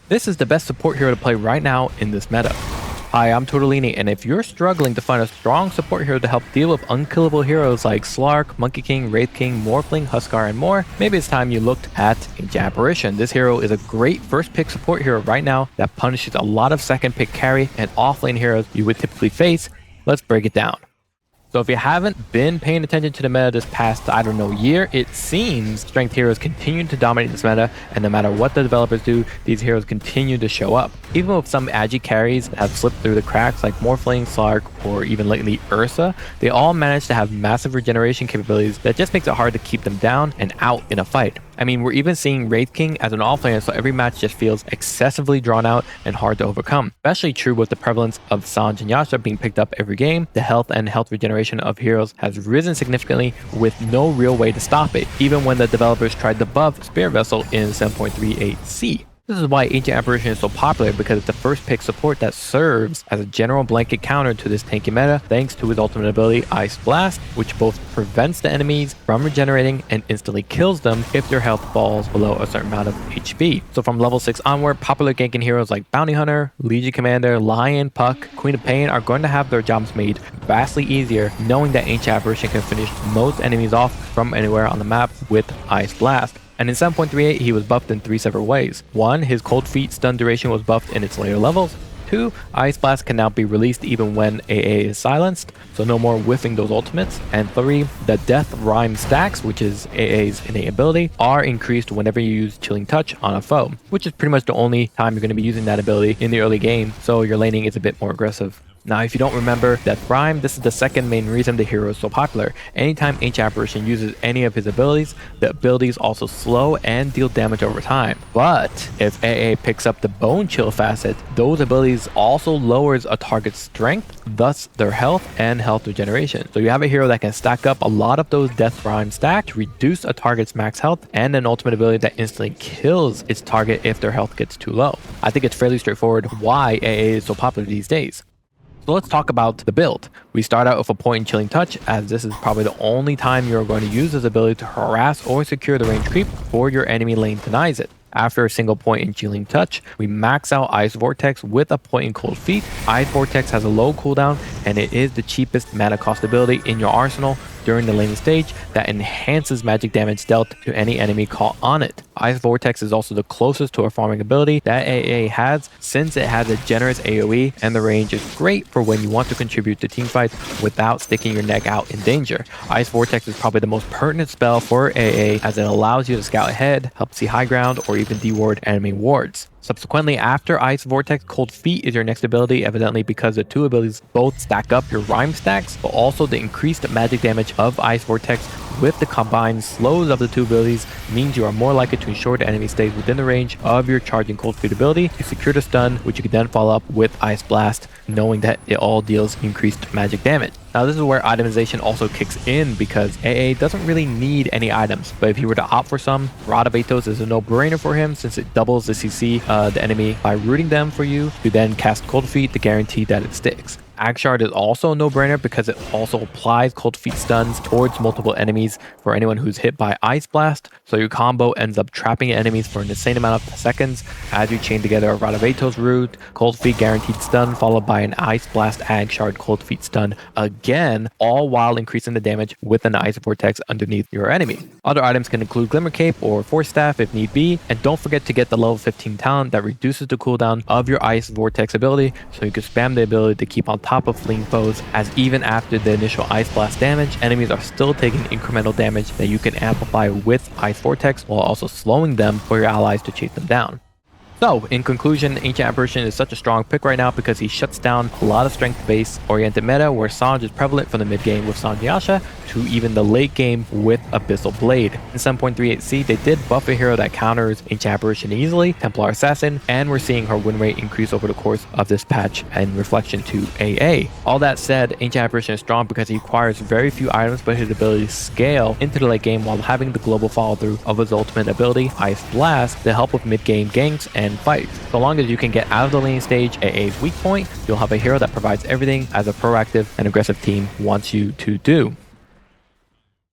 This is the best support hero to play right now in this meta. Hi, I'm Torte, and if you're struggling to find a strong support hero to help deal with unkillable heroes like Slark, Monkey King, Wraith King, Morphling, Huksar, and more, maybe it's time you looked at Ancient Apparition. This hero is a great first pick support hero right now that punishes a lot of second pick carry and offlane heroes you would typically face. Let's break it down. So if you haven't been paying attention to the meta this past, I don't know, year, it seems strength heroes continue to dominate this meta, and no matter what the developers do, these heroes continue to show up. Even with some agi carries that have slipped through the cracks like Morphling, Slark, or even lately Ursa, they all manage to have massive regeneration capabilities that just makes it hard to keep them down and out in a fight. I mean, we're even seeing Wraith King as an offlaner, so every match just feels excessively drawn out and hard to overcome. Especially true with the prevalence of Sange Yasha being picked up every game. The health and health regeneration of heroes has risen significantly with no real way to stop it, even when the developers tried to buff Spirit Vessel in 7.38c. This is why Ancient Apparition is so popular, because it's the first pick support that serves as a general blanket counter to this tanky meta thanks to his ultimate ability Ice Blast, which both prevents the enemies from regenerating and instantly kills them if their health falls below a certain amount of HP. So from level 6 onward, popular ganking heroes like Bounty Hunter, Legion Commander, Lion, Puck, Queen of Pain are going to have their jobs made vastly easier knowing that Ancient Apparition can finish most enemies off from anywhere on the map with Ice Blast. And in 7.38, he was buffed in 3 separate ways. 1. His Cold Feet stun duration was buffed in its later levels. 2. Ice Blast can now be released even when AA is silenced, so no more whiffing those ultimates. And 3. The Death Rhyme stacks, which is AA's innate ability, are increased whenever you use Chilling Touch on a foe, which is pretty much the only time you're going to be using that ability in the early game, so your laning is a bit more aggressive. Now, if you don't remember Death Rhyme, this is the second main reason the hero is so popular. Anytime Ancient Apparition uses any of his abilities, the abilities also slow and deal damage over time. But if AA picks up the Bone Chill facet, those abilities also lowers a target's strength, thus their health and health regeneration. So you have a hero that can stack up a lot of those Death Rhyme stacks to reduce a target's max health, and an ultimate ability that instantly kills its target if their health gets too low. I think it's fairly straightforward why AA is so popular these days. So let's talk about the build. We start out with a point in Chilling Touch, as this is probably the only time you're going to use this ability to harass or secure the range creep before your enemy lane denies it. After a single point in Chilling Touch, we max out Ice Vortex with a point in Cold Feet. Ice Vortex has a low cooldown, and it is the cheapest mana cost ability in your arsenal during the laning stage that enhances magic damage dealt to any enemy caught on it. Ice Vortex is also the closest to a farming ability that AA has, since it has a generous AoE, and the range is great for when you want to contribute to teamfights without sticking your neck out in danger. Ice Vortex is probably the most pertinent spell for AA, as it allows you to scout ahead, help see high ground, or even deward enemy wards. Subsequently, after Ice Vortex, Cold Feet is your next ability, evidently because the two abilities both stack up your rhyme stacks, but also the increased magic damage of Ice Vortex with the combined slows of the two abilities means you are more likely to ensure the enemy stays within the range of your charging Cold Feet ability to secure the stun, which you can then follow up with Ice Blast, knowing that it all deals increased magic damage. Now this is where itemization also kicks in, because AA doesn't really need any items, but if he were to opt for some, Rod of Atos is a no-brainer for him, since it doubles the CC the enemy by rooting them for you to then cast Cold Feet to guarantee that it sticks. Agshard is also a no-brainer because it also applies Cold Feet stuns towards multiple enemies for anyone who's hit by Ice Blast, so your combo ends up trapping enemies for an insane amount of seconds as you chain together a Rod of Atos root, Cold Feet guaranteed stun, followed by an Ice Blast Agshard Cold Feet stun again, all while increasing the damage with an Ice Vortex underneath your enemy. Other items can include Glimmer Cape or Force Staff if need be, and don't forget to get the level 15 talent that reduces the cooldown of your Ice Vortex ability, so you can spam the ability to keep on top of fleeing foes, as even after the initial Ice Blast damage, enemies are still taking incremental damage that you can amplify with Ice Vortex while also slowing them for your allies to chase them down. So, in conclusion, Ancient Apparition is such a strong pick right now because he shuts down a lot of strength-based oriented meta where Sange is prevalent from the mid-game with Sange Yasha to even the late game with Abyssal Blade. In 7.38c, they did buff a hero that counters Ancient Apparition easily, Templar Assassin, and we're seeing her win rate increase over the course of this patch in reflection to AA. All that said, Ancient Apparition is strong because he acquires very few items, but his abilities scale into the late game while having the global follow-through of his ultimate ability, Ice Blast, to help with mid-game ganks and fights. So long as you can get out of the lane stage AA's weak point, you'll have a hero that provides everything as a proactive and aggressive team wants you to do.